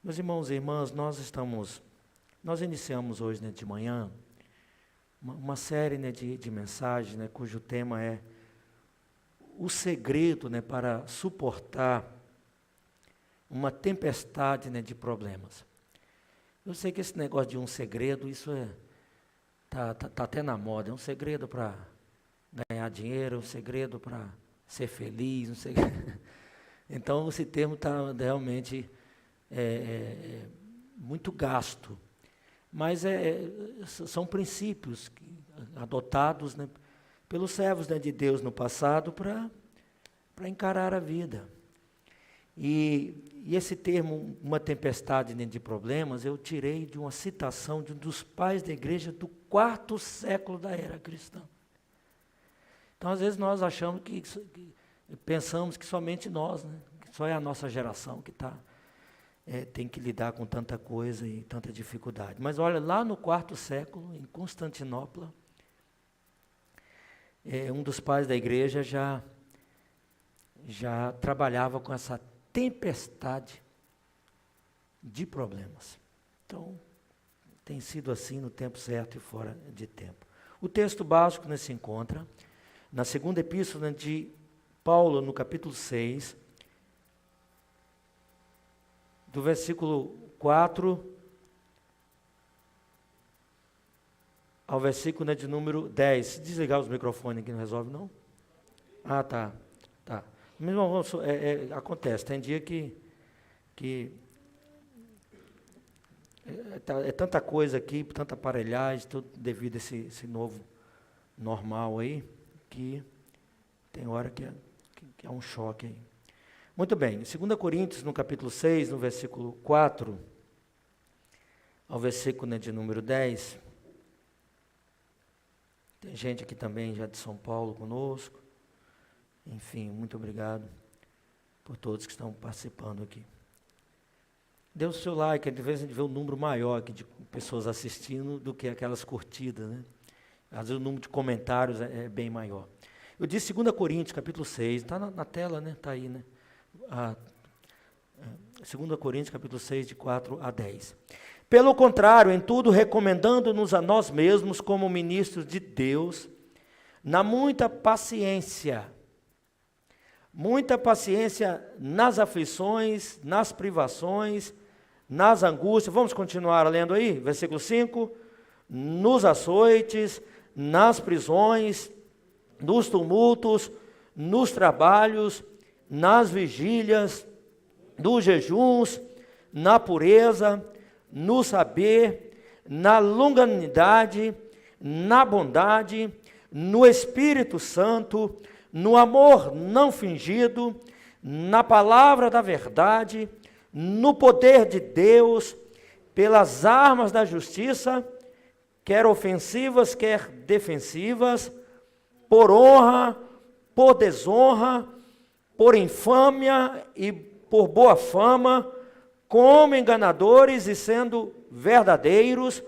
Meus irmãos e irmãs, nós iniciamos hoje, de manhã, uma série, de mensagens, cujo tema é o segredo, para suportar uma tempestade, de problemas. Eu sei que esse negócio de um segredo, isso tá até na moda, é um segredo para ganhar dinheiro, um segredo para ser feliz, um segredo. Então esse termo está realmente muito gasto. Mas são princípios adotados, pelos servos, de Deus no passado para encarar a vida. E esse termo, uma tempestade de problemas, eu tirei de uma citação de um dos pais da igreja do 4º século da era cristã. Então, às vezes, nós achamos pensamos que somente nós, que só é a nossa geração que tem que lidar com tanta coisa e tanta dificuldade. Mas olha, lá no 4º século, em Constantinopla, um dos pais da igreja já trabalhava com essa tempestade de problemas. Então, tem sido assim no tempo certo e fora de tempo. O texto básico se encontra na segunda epístola de Paulo, no capítulo 6, do versículo 4 ao versículo de número 10. Se desligar os microfones aqui não resolve, não? Ah, tá. Mesmo, acontece, tem dia que é tanta coisa aqui, tanta aparelhagem, tudo devido a esse novo normal aí, que tem hora que é um choque aí. Muito bem, em 2 Coríntios, no capítulo 6, no versículo 4, ao versículo de número 10, tem gente aqui também já de São Paulo conosco. Enfim, muito obrigado por todos que estão participando aqui. Dê o seu like, de vez a gente vê um número maior aqui de pessoas assistindo do que aquelas curtidas, Às vezes o número de comentários é bem maior. Eu disse 2 Coríntios, capítulo 6, está na tela, está aí, 2 Coríntios, capítulo 6, de 4 a 10. Pelo contrário, em tudo recomendando-nos a nós mesmos como ministros de Deus, na muita paciência nas aflições, nas privações, nas angústias. Vamos continuar lendo aí, versículo 5. Nos açoites, nas prisões, nos tumultos, nos trabalhos, nas vigílias, nos jejuns, na pureza, no saber, na longanimidade, na bondade, no Espírito Santo, no amor não fingido, na palavra da verdade, no poder de Deus, pelas armas da justiça, quer ofensivas, quer defensivas, por honra, por desonra, por infâmia e por boa fama, como enganadores e sendo verdadeiros,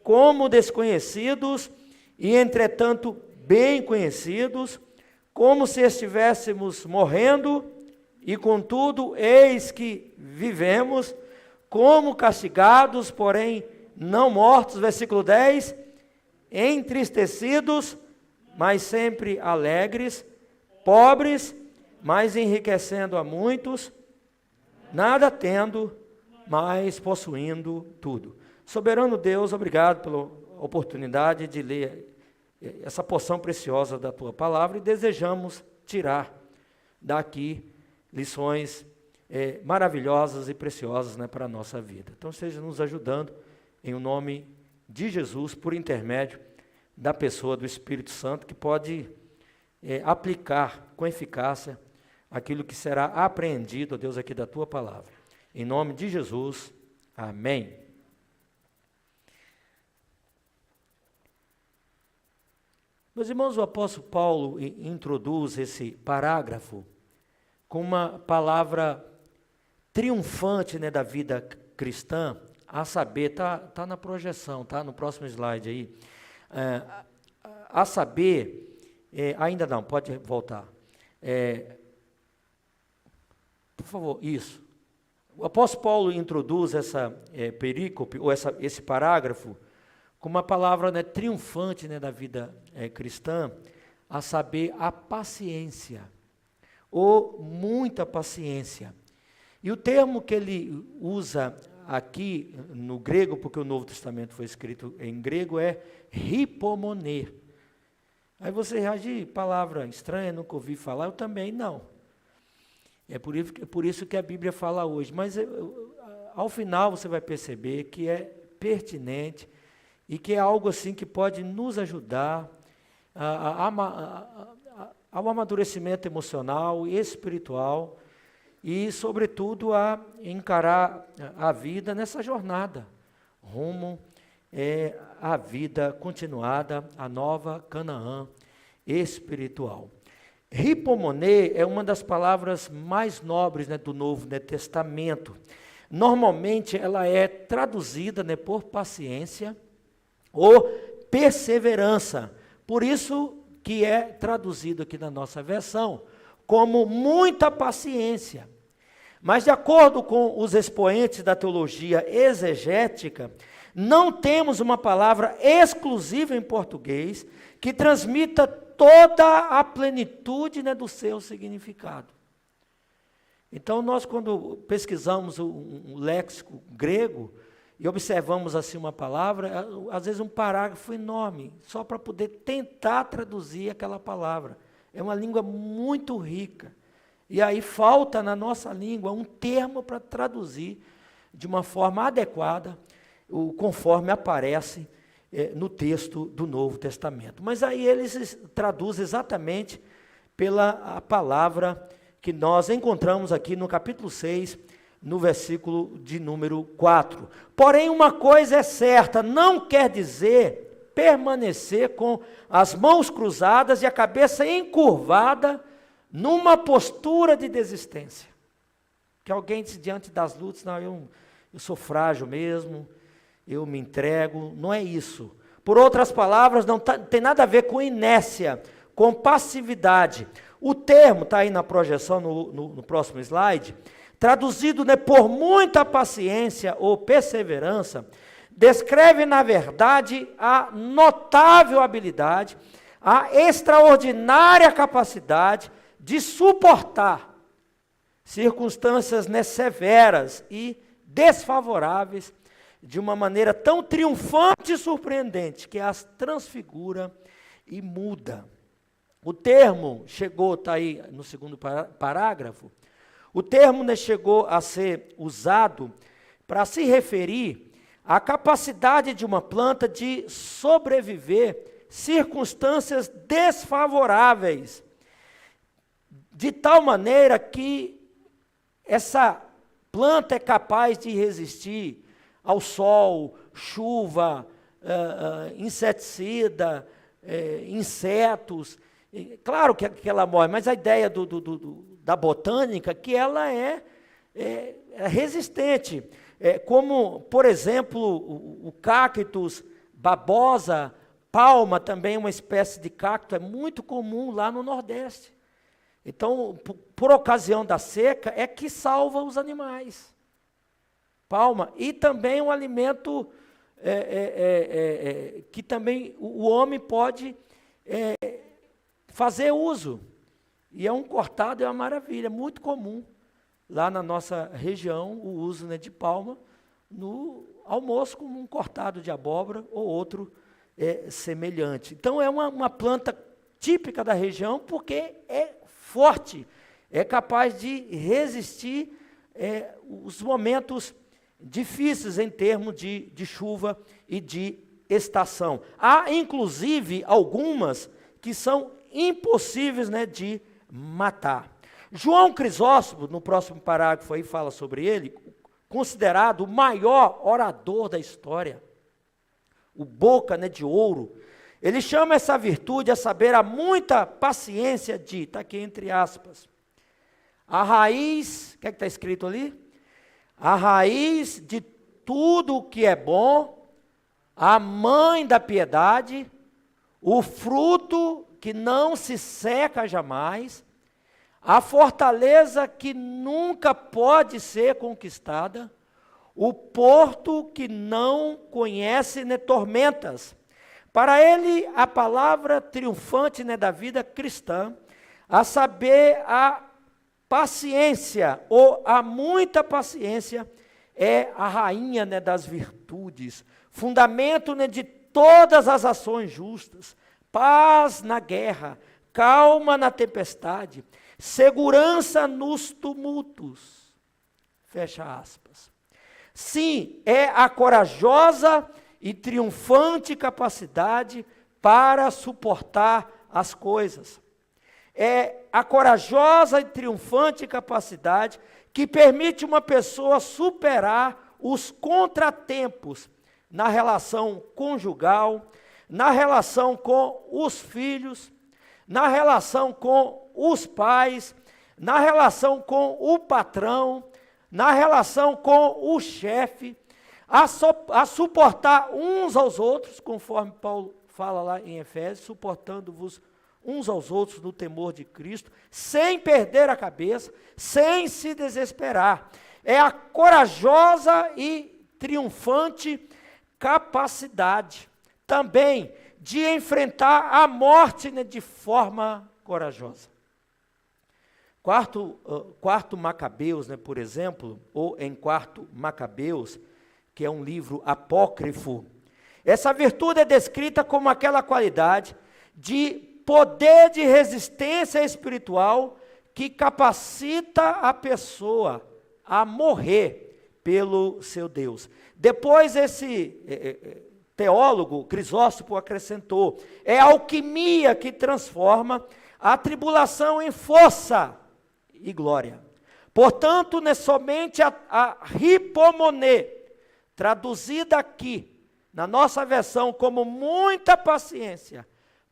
como desconhecidos e entretanto bem conhecidos, como se estivéssemos morrendo, e contudo, eis que vivemos, como castigados, porém não mortos, versículo 10, entristecidos, mas sempre alegres, pobres, mas enriquecendo a muitos, nada tendo, mas possuindo tudo. Soberano Deus, obrigado pela oportunidade de ler essa porção preciosa da Tua Palavra e desejamos tirar daqui lições maravilhosas e preciosas para a nossa vida. Então, esteja nos ajudando em o nome de Jesus, por intermédio da pessoa do Espírito Santo, que pode aplicar com eficácia aquilo que será apreendido, ó Deus, aqui da Tua Palavra. Em nome de Jesus, amém. Meus irmãos, o apóstolo Paulo introduz esse parágrafo com uma palavra triunfante da vida cristã, a saber, está na projeção, está no próximo slide aí, a saber, ainda não, pode voltar, por favor, isso, O apóstolo Paulo introduz essa perícope, ou esse parágrafo, com uma palavra, né, triunfante, né, da vida cristã, a saber, a paciência, ou muita paciência. E o termo que ele usa aqui no grego, porque o Novo Testamento foi escrito em grego, é hipomoné. Aí você reage, palavra estranha, nunca ouvi falar, eu também não. É por isso que a Bíblia fala hoje. Mas ao final você vai perceber que é pertinente e que é algo assim que pode nos ajudar ao amadurecimento emocional e espiritual e, sobretudo, a encarar a vida nessa jornada rumo à vida continuada, a nova Canaã espiritual. Hipomoné é uma das palavras mais nobres, né, do Novo, né, Testamento. Normalmente ela é traduzida, né, por paciência ou perseverança. Por isso que é traduzido aqui na nossa versão como muita paciência. Mas de acordo com os expoentes da teologia exegética, não temos uma palavra exclusiva em português que transmita toda a plenitude, né, do seu significado. Então, nós quando pesquisamos um léxico grego e observamos assim uma palavra, às vezes um parágrafo enorme, só para poder tentar traduzir aquela palavra. É uma língua muito rica. E aí falta na nossa língua um termo para traduzir de uma forma adequada, conforme aparece no texto do Novo Testamento. Mas aí eles traduzem exatamente pela palavra que nós encontramos aqui no capítulo 6, no versículo de número 4. Porém, uma coisa é certa, não quer dizer permanecer com as mãos cruzadas e a cabeça encurvada numa postura de desistência. Que alguém diz diante das lutas, não, eu sou frágil mesmo, eu me entrego, não é isso. Por outras palavras, não tem nada a ver com inércia, com passividade. O termo, está aí na projeção, no próximo slide, traduzido, né, por muita paciência ou perseverança, descreve, na verdade, a notável habilidade, a extraordinária capacidade de suportar circunstâncias, né, severas e desfavoráveis de uma maneira tão triunfante e surpreendente que as transfigura e muda. O termo chegou, está aí no segundo parágrafo, o termo, né, chegou a ser usado para se referir à capacidade de uma planta de sobreviver circunstâncias desfavoráveis, de tal maneira que essa planta é capaz de resistir ao sol, chuva, inseticida, insetos. Claro que ela morre, mas a ideia da botânica é que ela é resistente. Como, por exemplo, o cactus babosa, palma, também uma espécie de cacto, é muito comum lá no Nordeste. Então, por ocasião da seca, é que salva os animais. Palma, e também um alimento que também o homem pode fazer uso. E é um cortado, é uma maravilha, muito comum lá na nossa região o uso, né, de palma no almoço, como um cortado de abóbora ou outro semelhante. Então é uma planta típica da região porque é forte, é capaz de resistir os momentos difíceis em termos de chuva e de estação. Há, inclusive, algumas que são impossíveis, né, de matar. João Crisóstomo, no próximo parágrafo aí fala sobre ele, considerado o maior orador da história, o boca, né, de ouro. Ele chama essa virtude, a saber, a muita paciência de, está aqui entre aspas, a raiz, o que está escrito ali? A raiz de tudo o que é bom, a mãe da piedade, o fruto que não se seca jamais, a fortaleza que nunca pode ser conquistada, o porto que não conhece tormentas. Para ele, a palavra triunfante da vida cristã, a saber, a paciência, ou a muita paciência, é a rainha das virtudes, fundamento de todas as ações justas, paz na guerra, calma na tempestade, segurança nos tumultos. Fecha aspas. Sim, é a corajosa e triunfante capacidade para suportar as coisas. É a corajosa e triunfante capacidade que permite uma pessoa superar os contratempos na relação conjugal, na relação com os filhos, na relação com os pais, na relação com o patrão, na relação com o chefe, a suportar uns aos outros, conforme Paulo fala lá em Efésios, suportando-vos uns aos outros no temor de Cristo, sem perder a cabeça, sem se desesperar. É a corajosa e triunfante capacidade também de enfrentar a morte de forma corajosa. Quarto Macabeus, por exemplo, ou em Quarto Macabeus, que é um livro apócrifo, essa virtude é descrita como aquela qualidade de poder de resistência espiritual que capacita a pessoa a morrer pelo seu Deus. Depois esse teólogo, Crisóstomo, acrescentou, é a alquimia que transforma a tribulação em força e glória. Portanto, não é somente a hipomoné, traduzida aqui, na nossa versão, como muita paciência,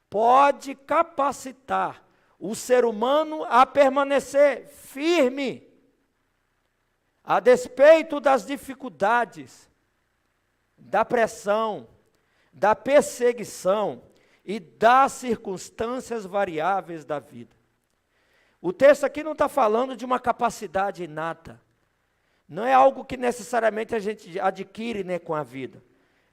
pode capacitar o ser humano a permanecer firme, a despeito das dificuldades, da pressão, da perseguição e das circunstâncias variáveis da vida. O texto aqui não está falando de uma capacidade inata, não é algo que necessariamente a gente adquire com a vida.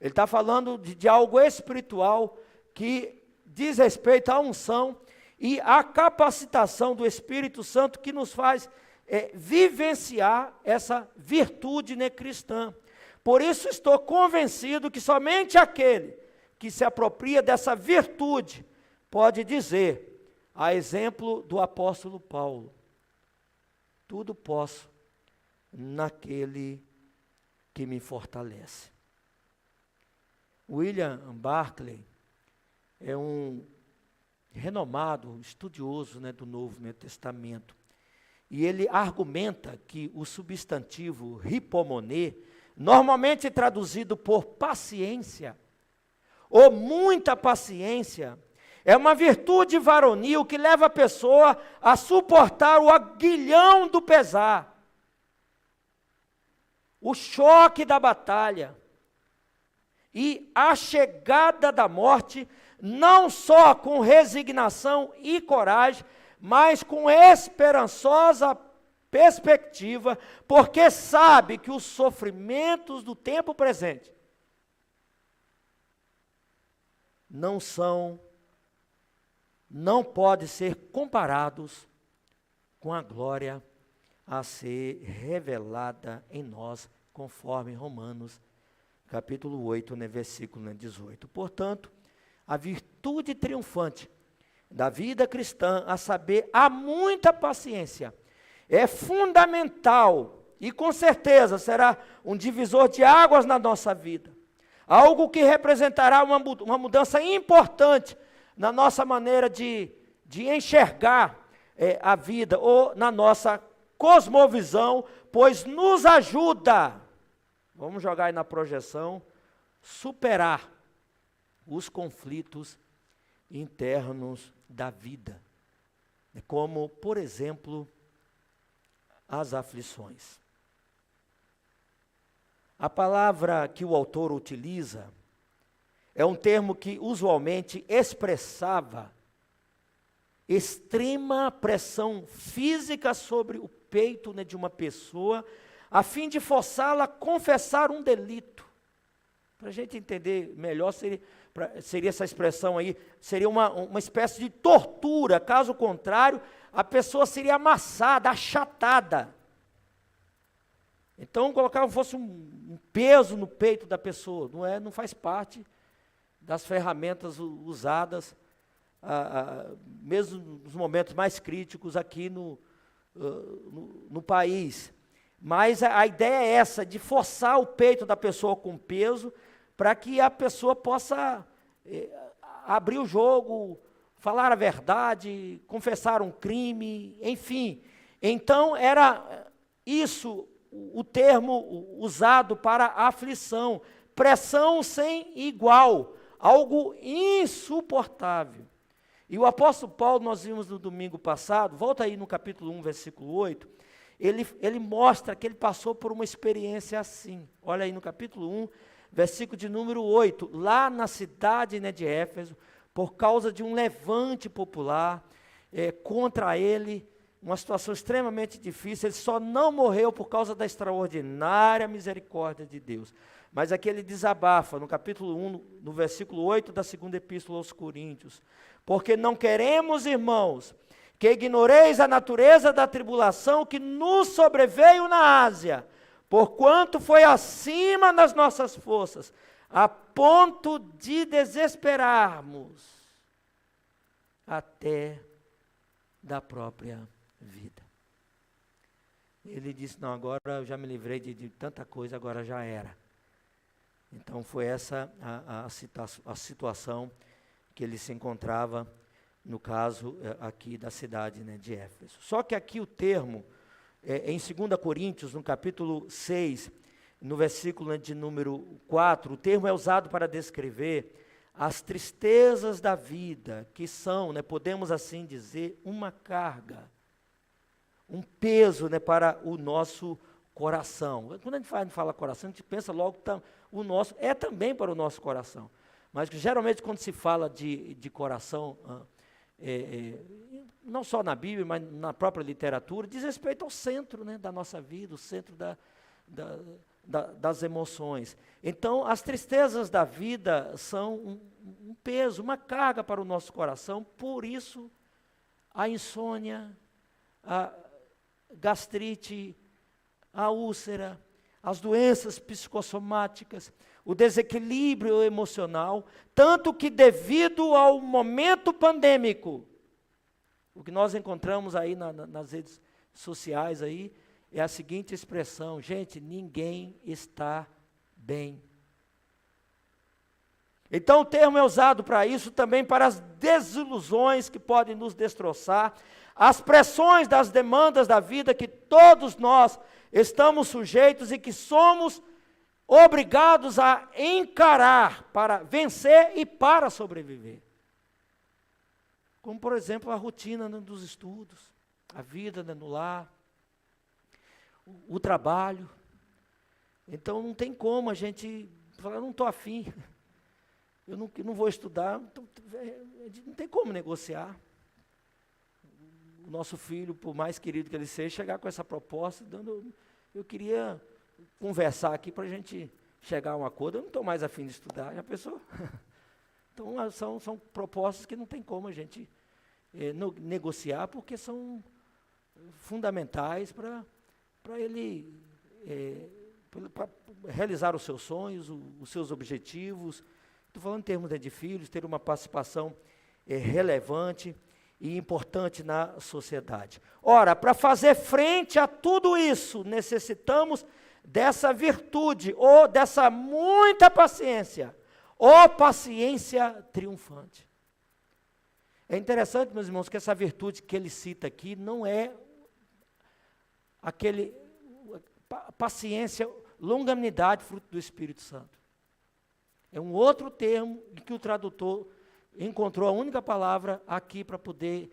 Ele está falando de algo espiritual que diz respeito à unção e à capacitação do Espírito Santo que nos faz vivenciar essa virtude cristã. Por isso estou convencido que somente aquele que se apropria dessa virtude pode dizer, a exemplo do apóstolo Paulo, tudo posso naquele que me fortalece. William Barclay é um renomado estudioso do Novo Testamento. E ele argumenta que o substantivo hipomoné, normalmente traduzido por paciência, ou muita paciência, é uma virtude varonil que leva a pessoa a suportar o aguilhão do pesar, o choque da batalha e a chegada da morte, não só com resignação e coragem, mas com esperançosa perspectiva, porque sabe que os sofrimentos do tempo presente não podem ser comparados com a glória a ser revelada em nós, conforme Romanos, capítulo 8, versículo 18. Portanto, a virtude triunfante da vida cristã, a saber, há muita paciência, é fundamental e com certeza será um divisor de águas na nossa vida. Algo que representará uma mudança importante na nossa maneira de enxergar a vida, ou na nossa cosmovisão, pois nos ajuda, vamos jogar aí na projeção, superar os conflitos internos da vida, como, por exemplo, as aflições. A palavra que o autor utiliza é um termo que usualmente expressava extrema pressão física sobre o peito, né, de uma pessoa, a fim de forçá-la a confessar um delito. Para a gente entender melhor, seria essa expressão aí, seria uma espécie de tortura, caso contrário, a pessoa seria amassada, achatada. Então, colocar fosse um peso no peito da pessoa, não faz parte das ferramentas usadas, mesmo nos momentos mais críticos aqui no país. Mas a ideia é essa, de forçar o peito da pessoa com peso, para que a pessoa possa abrir o jogo, falar a verdade, confessar um crime, enfim. Então, era isso o termo usado para aflição, pressão sem igual, algo insuportável. E o apóstolo Paulo, nós vimos no domingo passado, volta aí no capítulo 1, versículo 8, ele mostra que ele passou por uma experiência assim. Olha aí no capítulo 1, versículo de número 8, lá na cidade, né, de Éfeso, por causa de um levante popular contra ele, uma situação extremamente difícil, ele só não morreu por causa da extraordinária misericórdia de Deus. Mas aqui ele desabafa, no capítulo 1, no versículo 8 da segunda epístola aos Coríntios, porque não queremos, irmãos, que ignoreis a natureza da tribulação que nos sobreveio na Ásia, porquanto foi acima das nossas forças, a ponto de desesperarmos até da própria vida. Ele disse, não, agora eu já me livrei de tanta coisa, agora já era. Então foi essa a situação que ele se encontrava, no caso aqui da cidade, né, de Éfeso. Só que aqui o termo, em 2 Coríntios, no capítulo 6, no versículo, né, de número 4, o termo é usado para descrever as tristezas da vida, que são, né, podemos assim dizer, uma carga, um peso, né, para o nosso coração. Quando a gente fala coração, a gente pensa logo que o nosso é também para o nosso coração. Mas geralmente quando se fala de coração, não só na Bíblia, mas na própria literatura, diz respeito ao centro, né, da nossa vida, o centro das emoções. Então, as tristezas da vida são um peso, uma carga para o nosso coração, por isso a insônia, a gastrite, a úlcera, as doenças psicossomáticas, o desequilíbrio emocional, tanto que devido ao momento pandêmico, o que nós encontramos aí nas redes sociais aí, é a seguinte expressão, gente, ninguém está bem. Então o termo é usado para isso também, para as desilusões que podem nos destroçar, as pressões das demandas da vida que todos nós estamos sujeitos e que somos obrigados a encarar para vencer e para sobreviver. Como, por exemplo, a rotina, né, dos estudos, a vida, né, no lar, o trabalho. Então não tem como a gente falar, eu não estou afim, eu não vou estudar, não tem como negociar. O nosso filho, por mais querido que ele seja, chegar com essa proposta, eu queria conversar aqui para a gente chegar a um acordo, eu não estou mais afim de estudar, já pensou? Então são propostas que não tem como a gente negociar, porque são fundamentais para ele para realizar os seus sonhos, os seus objetivos. Estou falando em termos de filhos, ter uma participação relevante e importante na sociedade. Ora, para fazer frente a tudo isso, necessitamos dessa virtude, ou dessa muita paciência, ou paciência triunfante. É interessante, meus irmãos, que essa virtude que ele cita aqui não é paciência, longanimidade, fruto do Espírito Santo. É um outro termo que o tradutor encontrou a única palavra aqui para poder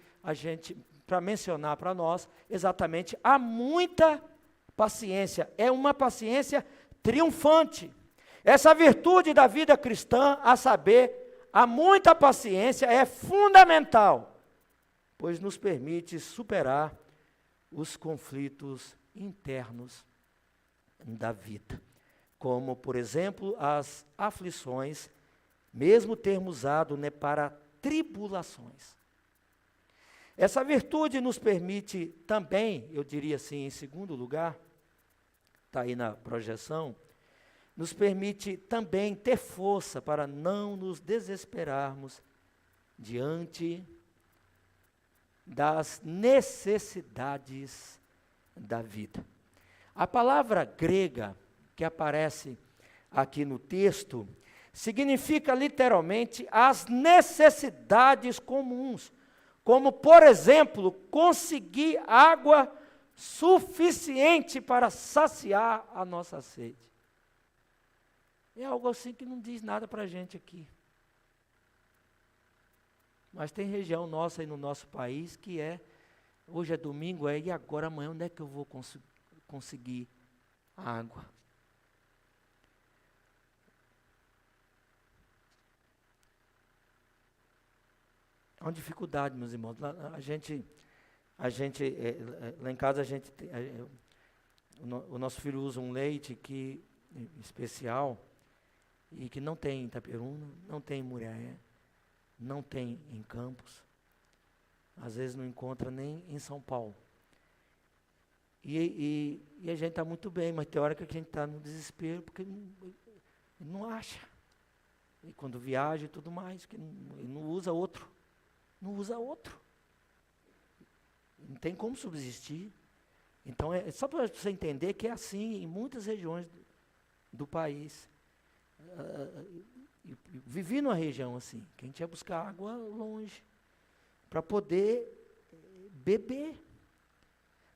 para mencionar para nós exatamente a muita paciência. É uma paciência triunfante. Essa virtude da vida cristã, a saber, a muita paciência é fundamental pois nos permite superar os conflitos internos da vida, como, por exemplo, as aflições, mesmo termo usado, né, para tribulações. Essa virtude nos permite também, eu diria assim, em segundo lugar, está aí na projeção, nos permite também ter força para não nos desesperarmos diante das necessidades da vida. A palavra grega que aparece aqui no texto significa literalmente as necessidades comuns, como, por exemplo, conseguir água suficiente para saciar a nossa sede. É algo assim que não diz nada para a gente aqui. Mas tem região nossa aí no nosso país que hoje é domingo, e agora amanhã onde é que eu vou conseguir água? É uma dificuldade, meus irmãos. Lá em casa o nosso filho usa um leite especial e que não tem em Itaperuna, não tem em Muriaé, não tem em Campos, às vezes não encontra nem em São Paulo. E a gente está muito bem, mas tem hora que a gente está no desespero, porque não acha. E quando viaja e tudo mais, que não usa outro. Não usa outro. Não tem como subsistir. Então, é só para você entender que é assim em muitas regiões do país. Vivi numa região assim, que a gente ia buscar água longe, para poder beber,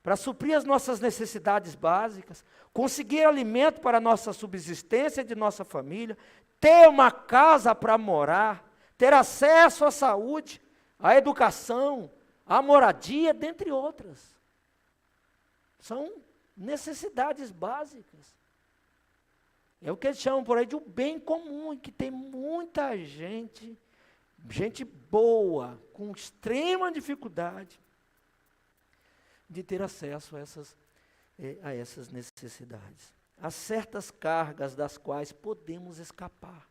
para suprir as nossas necessidades básicas, conseguir alimento para a nossa subsistência de nossa família, ter uma casa para morar, ter acesso à saúde, à educação, à moradia, dentre outras. São necessidades básicas. É o que eles chamam por aí de um bem comum, em que tem muita gente boa, com extrema dificuldade de ter acesso a essas necessidades. Há certas cargas das quais podemos escapar,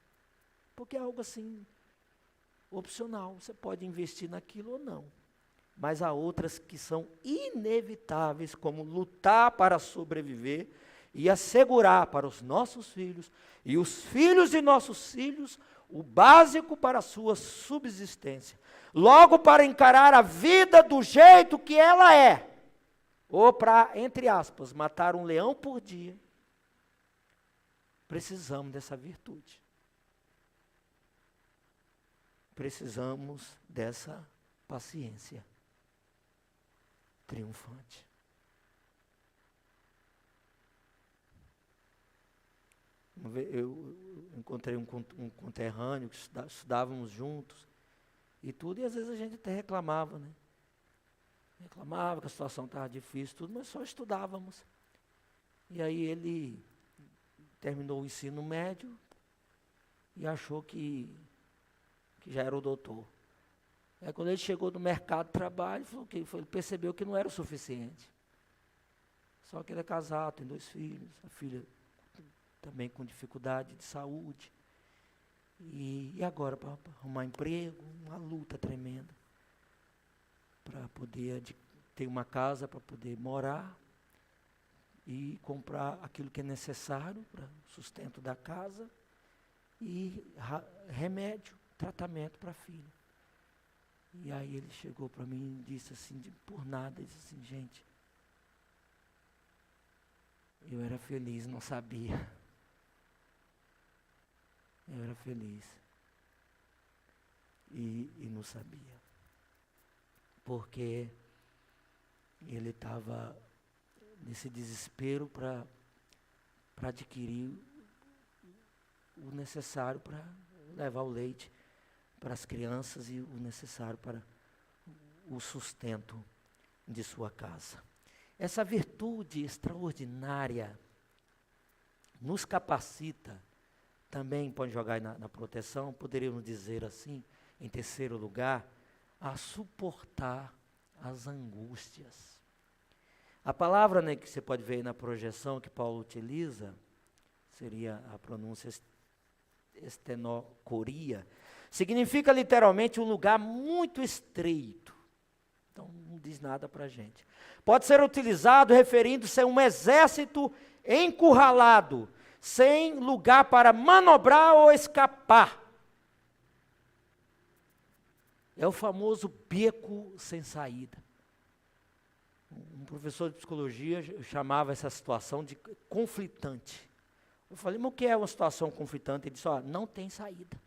porque é algo assim, opcional, você pode investir naquilo ou não. Mas há outras que são inevitáveis, como lutar para sobreviver e assegurar para os nossos filhos e os filhos de nossos filhos o básico para a sua subsistência. Logo, para encarar a vida do jeito que ela é, ou para, entre aspas, matar um leão por dia, precisamos dessa virtude. Precisamos dessa paciência triunfante. Eu encontrei um conterrâneo que estudávamos juntos e tudo, e às vezes a gente até reclamava, né? Reclamava que a situação estava difícil, tudo, mas só estudávamos. E aí ele terminou o ensino médio e achou que já era o doutor. Aí quando ele chegou no mercado de trabalho, ele percebeu que não era o suficiente. Só que ele é casado, tem 2 filhos, a filha também com dificuldade de saúde. E agora, para arrumar emprego, uma luta tremenda. Para poder ter uma casa, para poder morar e comprar aquilo que é necessário para o sustento da casa e remédio, tratamento para a filha. E aí ele chegou para mim e disse assim, por nada, disse assim, gente, eu era feliz, não sabia. Eu era feliz e não sabia. Porque ele estava nesse desespero para adquirir o necessário para levar o leite para as crianças e o necessário para o sustento de sua casa. Essa virtude extraordinária nos capacita, também pode jogar na proteção, poderíamos dizer assim, em terceiro lugar, a suportar as angústias. A palavra, né, que você pode ver aí na projeção que Paulo utiliza, seria a pronúncia estenocoria, significa literalmente um lugar muito estreito. Então não diz nada para a gente. Pode ser utilizado referindo-se a um exército encurralado, sem lugar para manobrar ou escapar. É o famoso beco sem saída. Um professor de psicologia chamava essa situação de conflitante. Eu falei, mas o que é uma situação conflitante? Ele disse, não tem saída.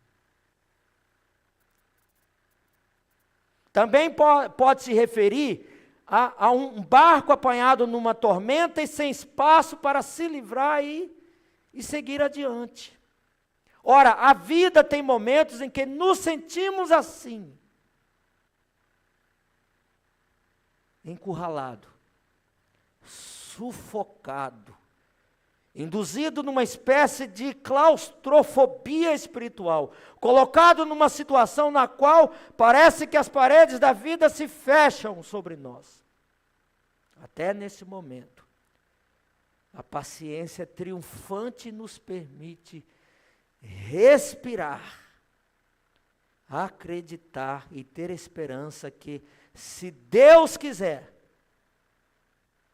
Também pode se referir a um barco apanhado numa tormenta e sem espaço para se livrar e seguir adiante. Ora, a vida tem momentos em que nos sentimos assim, encurralado, sufocado, induzido numa espécie de claustrofobia espiritual, colocado numa situação na qual parece que as paredes da vida se fecham sobre nós. Até nesse momento, a paciência triunfante nos permite respirar, acreditar e ter esperança que, se Deus quiser,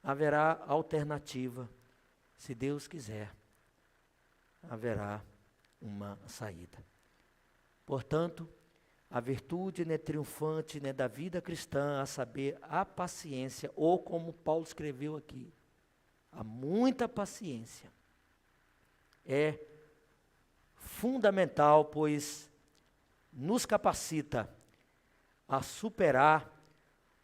haverá alternativa. Se Deus quiser, haverá uma saída. Portanto, a virtude triunfante da vida cristã, a saber, a paciência, ou como Paulo escreveu aqui, a muita paciência, é fundamental, pois nos capacita a superar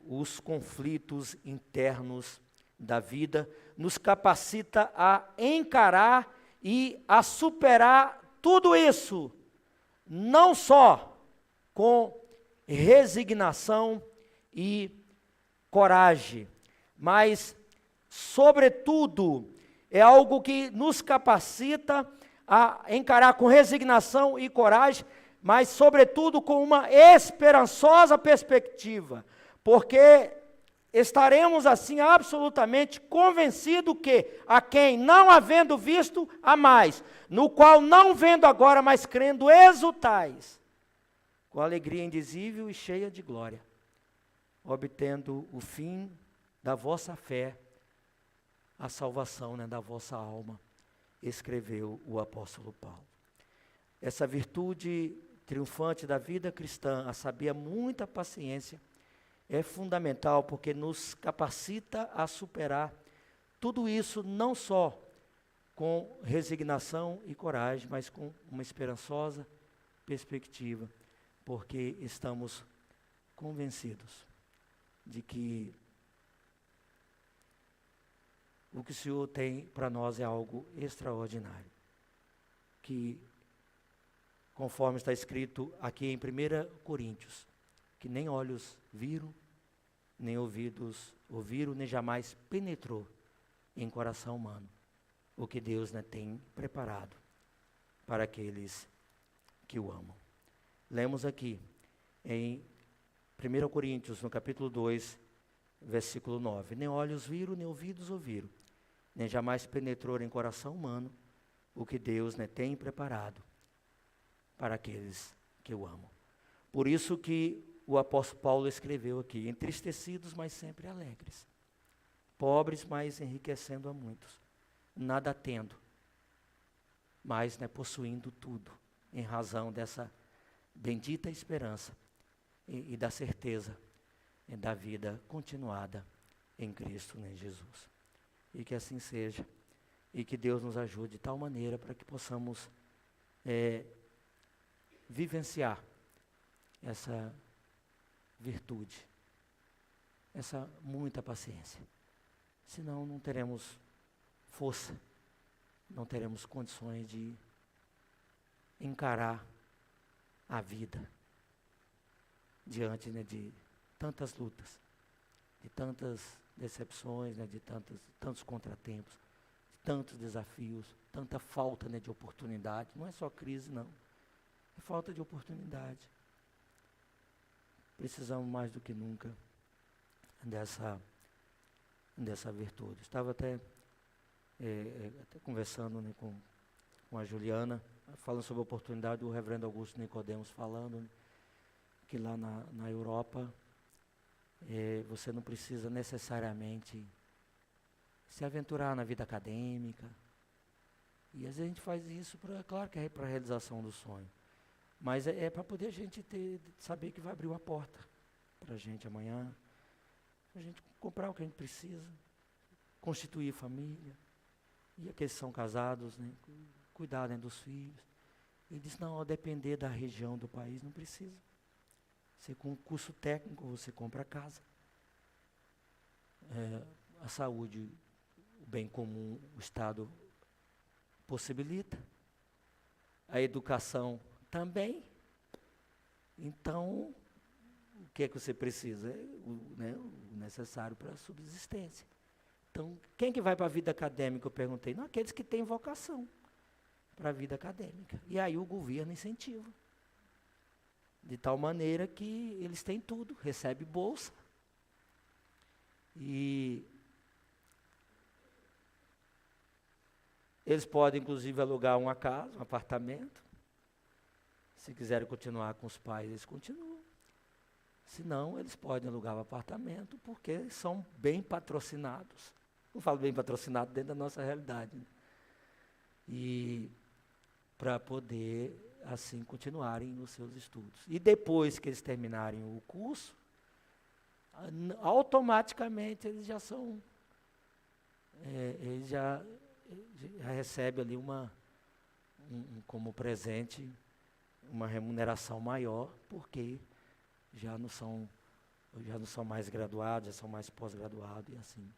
os conflitos internos da vida, nos capacita a encarar e a superar tudo isso, não só com resignação e coragem, mas, sobretudo, é algo que nos capacita a encarar com resignação e coragem, mas, sobretudo, com uma esperançosa perspectiva, porque estaremos assim absolutamente convencidos que a quem não havendo visto, há mais, no qual não vendo agora, mas crendo, exultais, com alegria indizível e cheia de glória, obtendo o fim da vossa fé, a salvação da vossa alma, escreveu o apóstolo Paulo. Essa virtude triunfante da vida cristã, a saber, muita paciência, é fundamental porque nos capacita a superar tudo isso, não só com resignação e coragem, mas com uma esperançosa perspectiva, porque estamos convencidos de que o que o Senhor tem para nós é algo extraordinário, que, conforme está escrito aqui em 1 Coríntios, que nem olhos viram, nem ouvidos ouviram, nem jamais penetrou em coração humano o que Deus tem preparado para aqueles que o amam. Lemos aqui em 1 Coríntios, no capítulo 2, versículo 9, nem olhos viram, nem ouvidos ouviram, nem jamais penetrou em coração humano o que Deus tem preparado para aqueles que o amam. Por isso que o apóstolo Paulo escreveu aqui, entristecidos, mas sempre alegres, pobres, mas enriquecendo a muitos, nada tendo, mas possuindo tudo, em razão dessa bendita esperança e da certeza da vida continuada em Cristo, Jesus. E que assim seja, e que Deus nos ajude de tal maneira para que possamos vivenciar essa virtude, essa muita paciência. Senão não teremos força, não teremos condições de encarar a vida diante de tantas lutas, de tantas decepções, de tantos contratempos, de tantos desafios, tanta falta de oportunidade. Não é só crise, não. É falta de oportunidade. Precisamos mais do que nunca dessa virtude. Estava até conversando, né, com a Juliana, falando sobre a oportunidade do reverendo Augusto Nicodemos falando, né, que lá na Europa você não precisa necessariamente se aventurar na vida acadêmica. E às vezes a gente faz isso, claro que é para a realização do sonho, mas é para poder a gente saber que vai abrir uma porta para a gente amanhã, para a gente comprar o que a gente precisa, constituir família, e aqueles que são casados, né, cuidar, né, dos filhos. Ele disse, não, ao depender da região do país, não precisa. Você com curso técnico, você compra a casa. A saúde, o bem comum, o Estado possibilita. A educação também. Então, o que é que você precisa? O necessário para a subsistência. Então, quem que vai para a vida acadêmica? Eu perguntei. Não, aqueles que têm vocação para a vida acadêmica. E aí o governo incentiva. De tal maneira que eles têm tudo, recebem bolsa. E eles podem, inclusive, alugar uma casa, um apartamento. Se quiserem continuar com os pais, eles continuam. Se não, eles podem alugar um apartamento, porque são bem patrocinados. Não falo bem patrocinado dentro da nossa realidade, né? E para poder, assim, continuarem nos seus estudos. E depois que eles terminarem o curso, automaticamente eles já são, eles já recebem ali como presente, uma remuneração maior, porque já não são mais graduados, já são mais pós-graduados e assim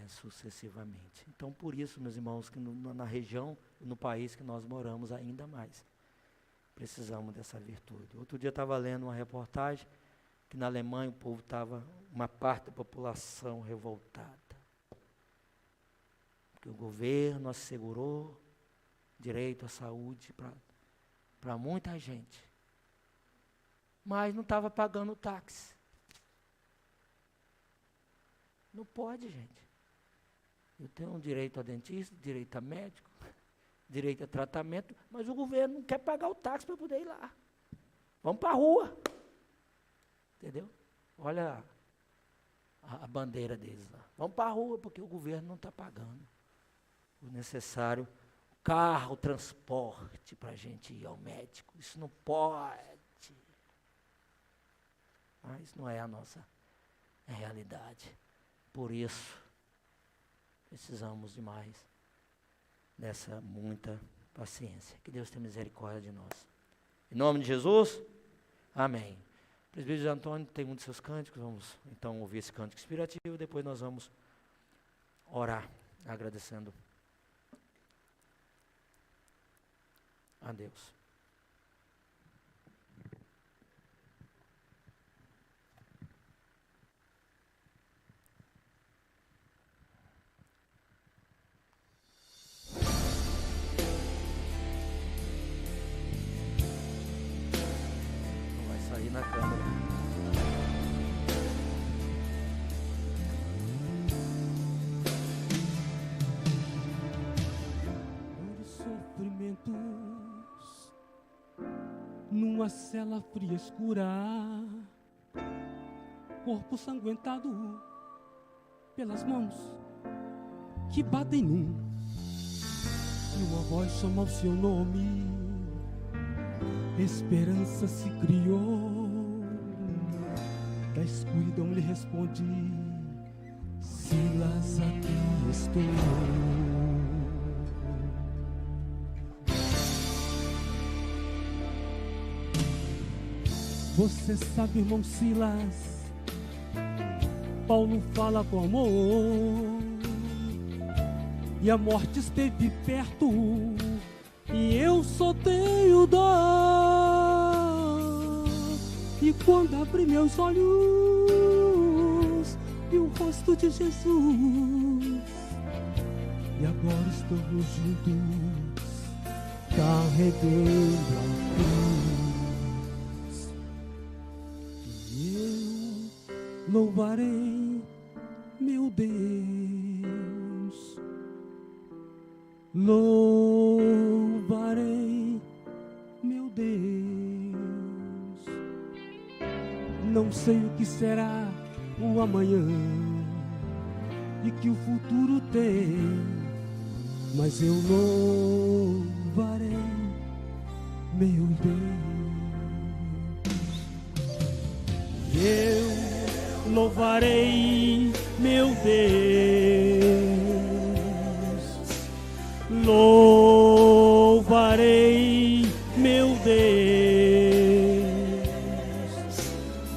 sucessivamente. Então, por isso, meus irmãos, que na região, no país que nós moramos, ainda mais precisamos dessa virtude. Outro dia eu estava lendo uma reportagem que na Alemanha o povo estava, uma parte da população revoltada. Porque o governo assegurou direito à saúde para muita gente. Mas não estava pagando o táxi. Não pode, gente. Eu tenho direito a dentista, direito a médico, direito a tratamento, mas o governo não quer pagar o táxi para poder ir lá. Vamos para a rua. Entendeu? Olha a bandeira deles lá. Vamos para a rua, porque o governo não está pagando o necessário carro, transporte para a gente ir ao médico. Isso não pode. Mas não é a nossa realidade. Por isso, precisamos de mais dessa muita paciência. Que Deus tenha misericórdia de nós. Em nome de Jesus, amém. O presbítero Antônio tem um de seus cânticos, vamos então ouvir esse cântico inspirativo, depois nós vamos orar, agradecendo a Deus. Na câmera. Por sofrimentos numa cela fria escura, corpo sanguentado pelas mãos que batem num, e uma voz chama o seu nome. Esperança se criou. Da escuridão lhe respondi: Silas, aqui estou. Você sabe, irmão Silas, Paulo fala com amor, e a morte esteve perto, e eu só tenho dor. E quando abri meus olhos, vi o rosto de Jesus, e agora estamos juntos, carregando a cruz. E eu louvarei, meu Deus, louvarei, meu Deus. Não sei o que será o amanhã e que o futuro tem, mas eu louvarei, meu Deus. Eu louvarei, meu Deus, louvarei, meu Deus.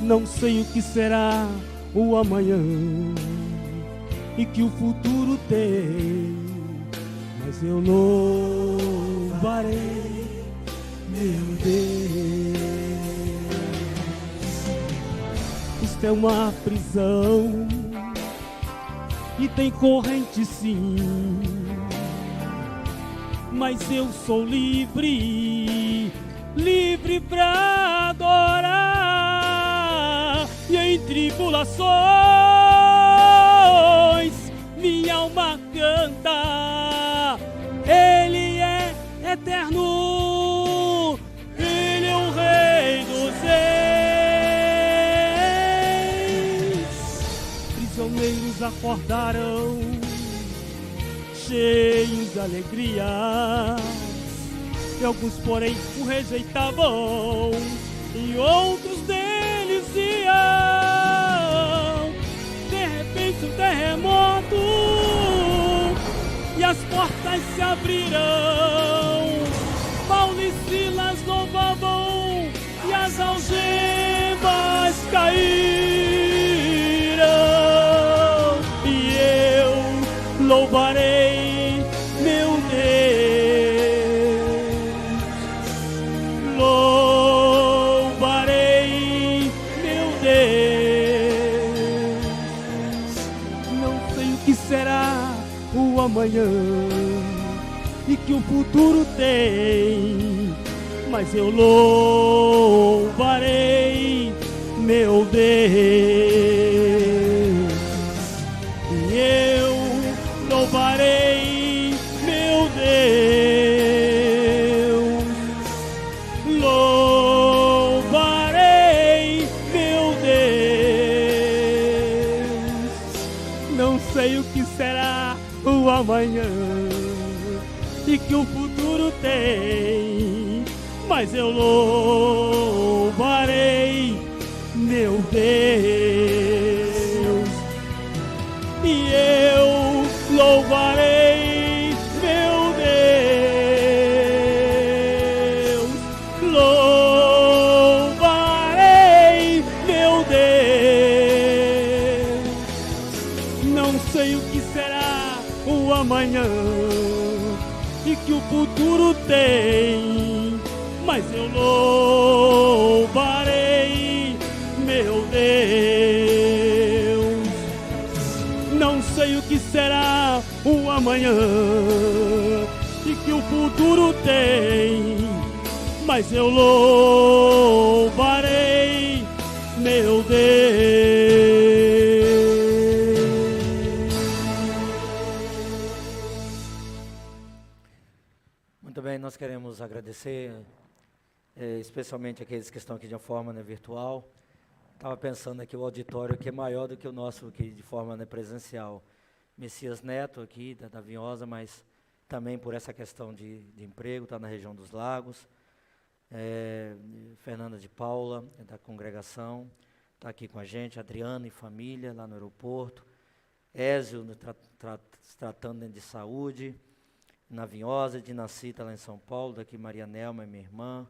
Não sei o que será o amanhã e que o futuro tem, mas eu louvarei, meu Deus. Isto é uma prisão e tem corrente sim, mas eu sou livre, livre pra adorar. E em tribulações minha alma canta, Ele é eterno, Ele é o Rei dos Reis. Prisioneiros acordaram, cheios de alegria, e alguns porém o rejeitavam, e outros deles iam. De repente um terremoto, e as portas se abriram. Paulo e Silas louvavam, e as algemas caíram. E eu louvarei, meu Deus, louvarei, meu Deus. Não sei o que será o amanhã e que o futuro tem, mas eu louvarei, meu Deus. E eu louvarei, meu Deus, louvarei, meu Deus. Não sei o que será o amanhã e que o futuro tem, mas eu louvarei, meu Deus. E eu louvarei, meu Deus, louvarei, meu Deus. Não sei o que será o amanhã e que o futuro tem, mas eu louvarei, meu Deus. Não sei o que será o amanhã e que o futuro tem, mas eu louvarei, meu Deus. Muito bem, nós queremos agradecer, especialmente aqueles que estão aqui de uma forma virtual. Estava pensando aqui o auditório que é maior do que o nosso aqui de forma presencial. Messias Neto aqui da Vinhosa, mas também por essa questão de emprego, está na região dos Lagos. Fernanda de Paula, da congregação, está aqui com a gente. Adriana e família lá no aeroporto. Ézio, se tratando de saúde, na Vinhosa. Dinacita lá em São Paulo, daqui Maria Nelma, minha irmã.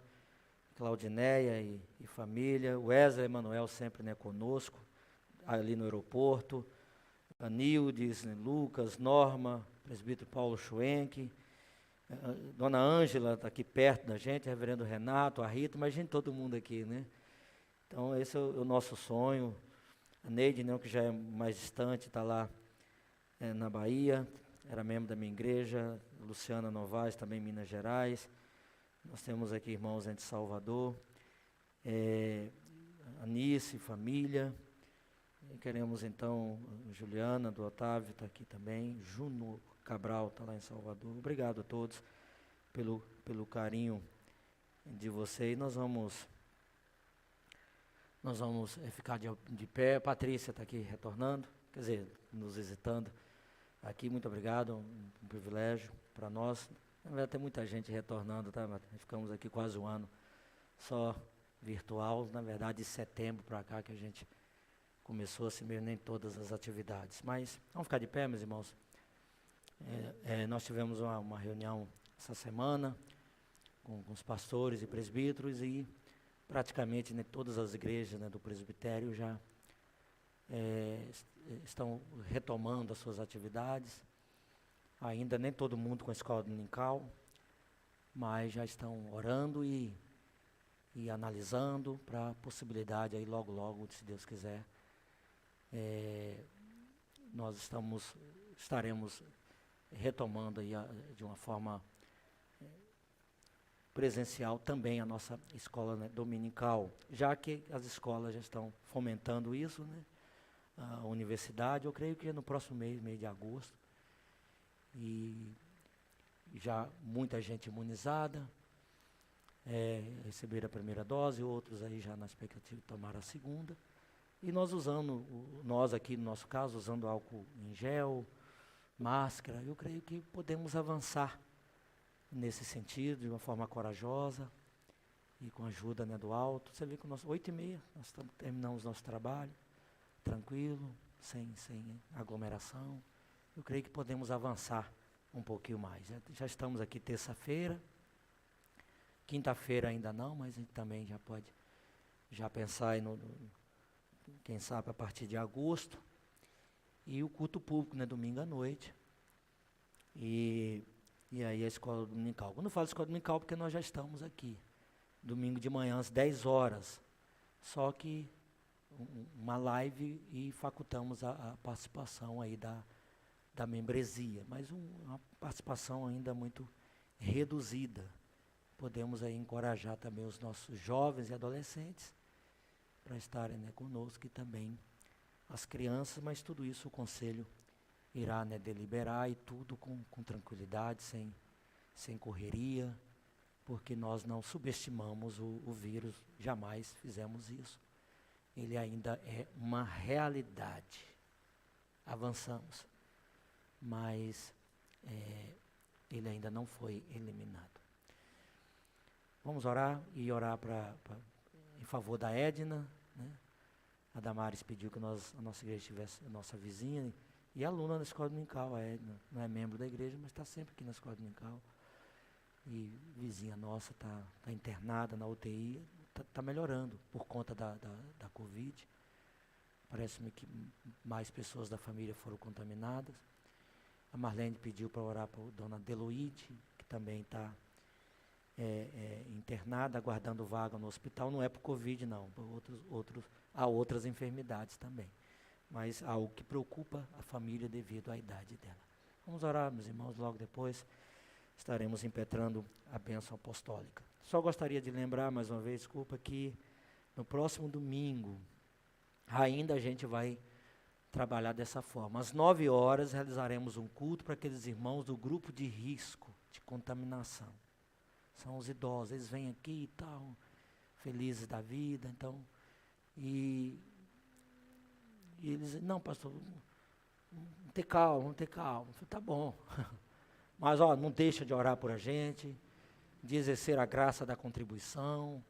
Claudineia e família, Wesley Emanuel sempre conosco, ali no aeroporto, Anildes, Lucas, Norma, presbítero Paulo Schwenk, Dona Ângela está aqui perto da gente, reverendo Renato, a Rita, imagine todo mundo aqui, né? Então esse é o nosso sonho. A Neide, que já é mais distante, está lá na Bahia, era membro da minha igreja. Luciana Novaes, também em Minas Gerais. Nós temos aqui irmãos de Salvador, Anice, família, E queremos então, Juliana, do Otávio está aqui também, Juno Cabral está lá em Salvador. Obrigado a todos pelo carinho de vocês. Nós vamos ficar de pé. Patrícia está aqui retornando, quer dizer, nos visitando aqui. Muito obrigado, um privilégio para nós. Na verdade, tem muita gente retornando, tá? Ficamos aqui quase um ano só virtual. Na verdade, de setembro para cá que a gente começou assim mesmo, nem todas as atividades. Mas vamos ficar de pé, meus irmãos. Nós tivemos uma reunião essa semana com os pastores e presbíteros e praticamente todas as igrejas do presbitério já estão retomando as suas atividades. Ainda nem todo mundo com a escola dominical, mas já estão orando e analisando para a possibilidade aí logo, se Deus quiser, nós estaremos retomando aí de uma forma presencial também a nossa escola dominical, já que as escolas já estão fomentando isso, a universidade, eu creio que no próximo mês de agosto, e já muita gente imunizada, receberam a primeira dose, outros aí já na expectativa de tomar a segunda, e nós aqui no nosso caso, usando álcool em gel, máscara, eu creio que podemos avançar nesse sentido, de uma forma corajosa, e com a ajuda do alto. Você vê que 8h30, nós terminamos nosso trabalho, tranquilo, sem aglomeração. Eu creio que podemos avançar um pouquinho mais. Já estamos aqui terça-feira, quinta-feira ainda não, mas a gente também já pode pensar quem sabe a partir de agosto. E o culto público, domingo à noite. E aí a escola dominical. Quando eu falo escola dominical, porque nós já estamos aqui. Domingo de manhã às 10 horas. Só que uma live e facultamos a participação aí da membresia. Mas uma participação ainda muito reduzida. Podemos aí encorajar também os nossos jovens e adolescentes para estarem conosco e também as crianças, mas tudo isso o conselho irá deliberar e tudo com tranquilidade, sem correria, porque nós não subestimamos o vírus, jamais fizemos isso. Ele ainda é uma realidade. Avançamos, mas ele ainda não foi eliminado. Vamos orar e orar em favor da Edna, A Damares pediu que a nossa igreja tivesse a nossa vizinha e aluna na escola dominical. A Edna não é membro da igreja, mas está sempre aqui na escola dominical. E vizinha nossa está internada na UTI, está melhorando por conta da Covid. Parece-me que mais pessoas da família foram contaminadas. A Marlene pediu para orar para a dona Deloide, que também está internada, aguardando vaga no hospital. Não é por Covid, não, há outras enfermidades também. Mas algo que preocupa a família devido à idade dela. Vamos orar, meus irmãos, logo depois estaremos impetrando a bênção apostólica. Só gostaria de lembrar, mais uma vez, desculpa, que no próximo domingo, ainda a gente vai trabalhar dessa forma. Às 9 horas realizaremos um culto para aqueles irmãos do grupo de risco de contaminação. São os idosos, eles vêm aqui e tal, felizes da vida, então, e eles dizem, não, pastor, vamos ter calma. Eu falei, tá bom, mas não deixa de orar por a gente, de exercer a graça da contribuição.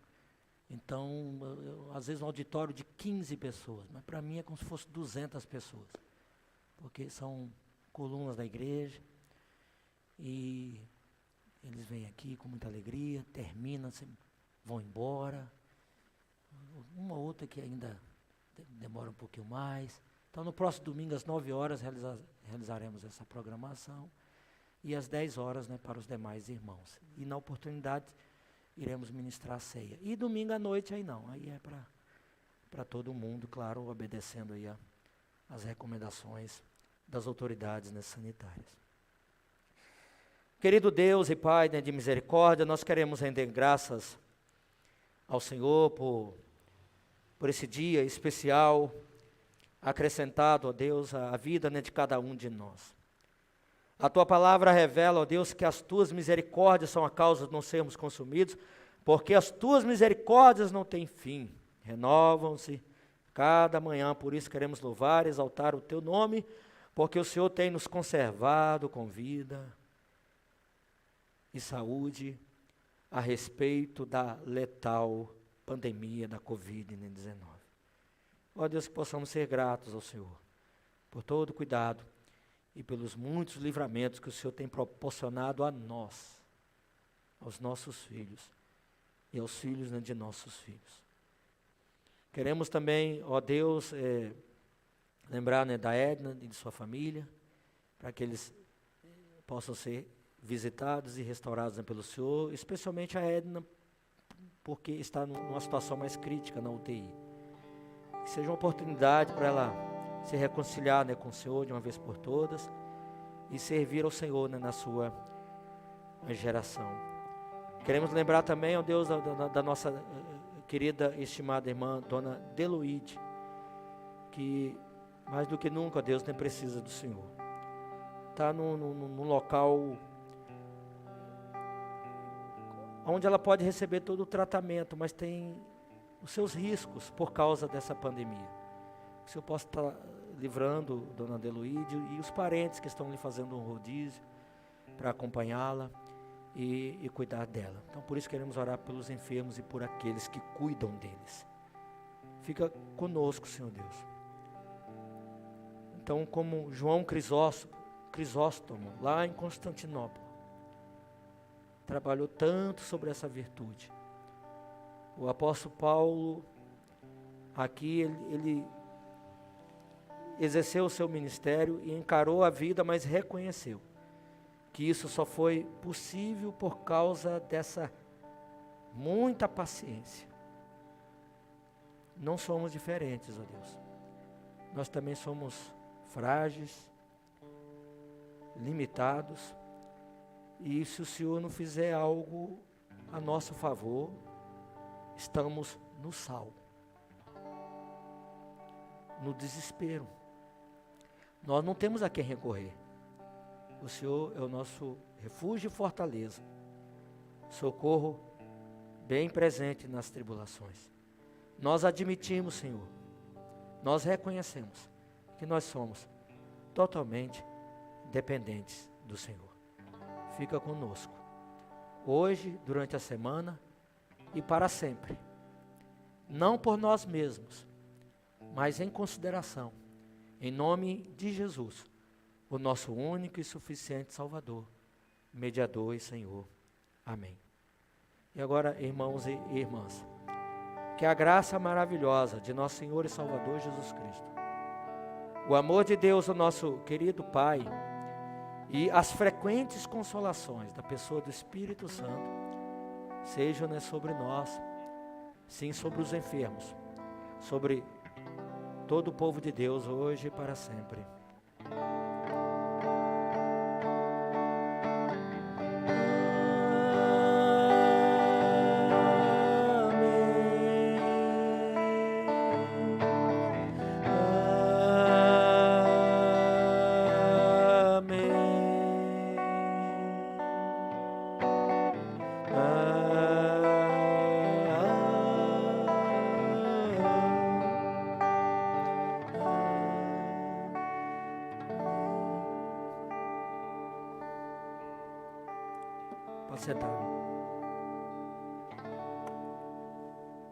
Então, às vezes um auditório de 15 pessoas, mas para mim é como se fosse 200 pessoas, porque são colunas da igreja, e eles vêm aqui com muita alegria, terminam, vão embora, uma outra que ainda demora um pouquinho mais. Então, no próximo domingo, às 9 horas, realizaremos essa programação, e às 10 horas, para os demais irmãos. E na oportunidade, iremos ministrar a ceia. E domingo à noite, aí não, aí é para todo mundo, claro, obedecendo aí as recomendações das autoridades sanitárias. Querido Deus e Pai de misericórdia, nós queremos render graças ao Senhor por esse dia especial, acrescentado, ó Deus, à vida, né, de cada um de nós. A tua palavra revela, ó Deus, que as tuas misericórdias são a causa de não sermos consumidos, porque as tuas misericórdias não têm fim, renovam-se cada manhã. Por isso queremos louvar e exaltar o teu nome, porque o Senhor tem nos conservado com vida e saúde a respeito da letal pandemia da Covid-19. Ó Deus, que possamos ser gratos ao Senhor por todo o cuidado e pelos muitos livramentos que o Senhor tem proporcionado a nós, aos nossos filhos e aos filhos, né, de nossos filhos. Queremos também, ó Deus, lembrar, né, da Edna e de sua família, para que eles possam ser visitados e restaurados, né, pelo Senhor, especialmente a Edna, porque está numa situação mais crítica na UTI. Que seja uma oportunidade para ela se reconciliar, né, com o Senhor de uma vez por todas e servir ao Senhor, né, na sua geração. Queremos lembrar também, ó Deus, da nossa querida e estimada irmã, Dona Deloide, que mais do que nunca, ó Deus, nem precisa do Senhor. Está num local onde ela pode receber todo o tratamento, mas tem os seus riscos por causa dessa pandemia. Que o Senhor possa estar livrando Dona Deloide e os parentes que estão ali fazendo um rodízio para acompanhá-la e cuidar dela. Então, por isso queremos orar pelos enfermos e por aqueles que cuidam deles. Fica conosco, Senhor Deus. Então, como João Crisóstomo, lá em Constantinopla, trabalhou tanto sobre essa virtude. O apóstolo Paulo, aqui, ele exerceu o seu ministério e encarou a vida, mas reconheceu que isso só foi possível por causa dessa muita paciência. Não somos diferentes, ó Deus. Nós também somos frágeis, limitados, e se o Senhor não fizer algo a nosso favor, estamos no sal, no desespero. Nós não temos a quem recorrer. O Senhor é o nosso refúgio e fortaleza, socorro bem presente nas tribulações. Nós admitimos, Senhor, nós reconhecemos que nós somos totalmente dependentes do Senhor. Fica conosco, hoje, durante a semana e para sempre. Não por nós mesmos, mas em consideração, em nome de Jesus, o nosso único e suficiente Salvador, mediador e Senhor. Amém. E agora, irmãos e irmãs, que a graça maravilhosa de nosso Senhor e Salvador Jesus Cristo, o amor de Deus, o nosso querido Pai, e as frequentes consolações da pessoa do Espírito Santo, sejam, né, sobre nós, sim, sobre os enfermos, sobre todo o povo de Deus, hoje e para sempre. Pode sentar.